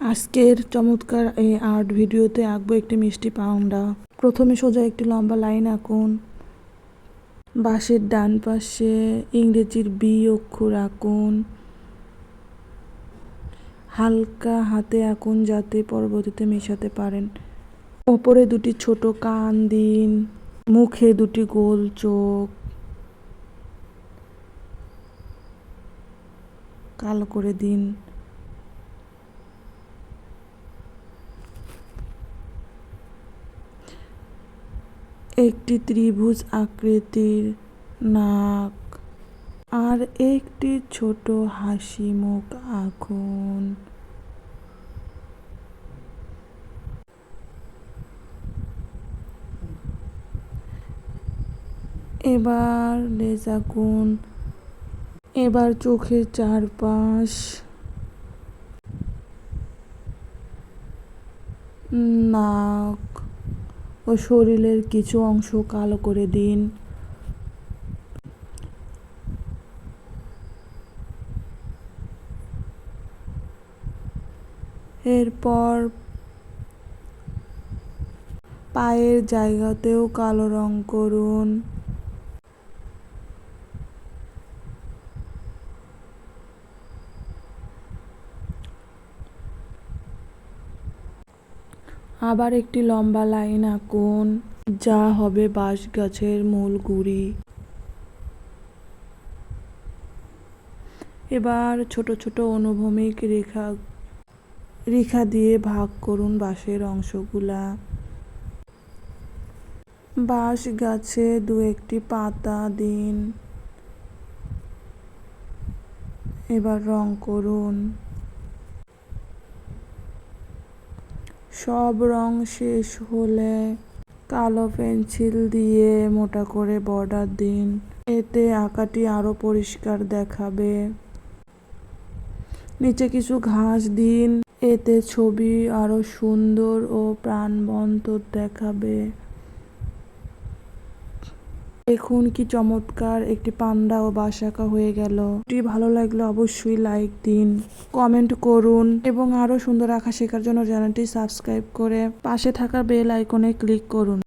আজকের চমৎকার এই আর্ট ভিডিওতে আঁকবো একটি মিষ্টি পাউন্ডা। প্রথমে সোজা একটি লম্বা লাইন আঁকুন। বাঁশের ডান পাশে ইংরেজির বি অক্ষর আঁকুন। হালকা হাতে আঁকুন যাতে পরবর্তীতে মেশাতে পারেন। ওপরে দুটি ছোট কান দিন, মুখে দুটি গোল চোখ কালো করে দিন। একটি ত্রিভুজ আকৃতির নাক আর একটি ছোট হাসি মুখ আঁকুন। এবার লেজ আঁকুন। এবার চোখের চারপাশ, নাক ও শরীরের কিছু অংশ কালো করে দিন। এরপর পায়ের জায়গাতেও কালো রং করুন। আবার একটি লম্বা লাইন আঁকুন যা হবে বাঁশ গাছের মূল গুঁড়ি। এবার ছোট ছোট অনুভূমিক রেখা দিয়ে ভাগ করুন বাঁশের অংশগুলা। বাঁশ গাছে দু একটি পাতা দিন। এবার রং করুন। সব রং শেষ হলে কালো পেন্সিল দিয়ে মোটা করে বর্ডার দিন। এতে আঁকাটি আরো পরিষ্কার দেখাবে। নিচে কিছু ঘাস দিন, এতে ছবি আরো সুন্দর ও প্রাণবন্ত দেখাবে। দেখুন কি চমৎকার একটি পান্ডা ও বাঁশ আঁকা হয়ে গেল। ভিডিওটি ভালো লাগলে অবশ্যই লাইক দিন, কমেন্ট করুন এবং আরো সুন্দর আঁকা শেখার জন্য চ্যানেলটি সাবস্ক্রাইব করে পাশে থাকা বেল আইকনে ক্লিক করুন।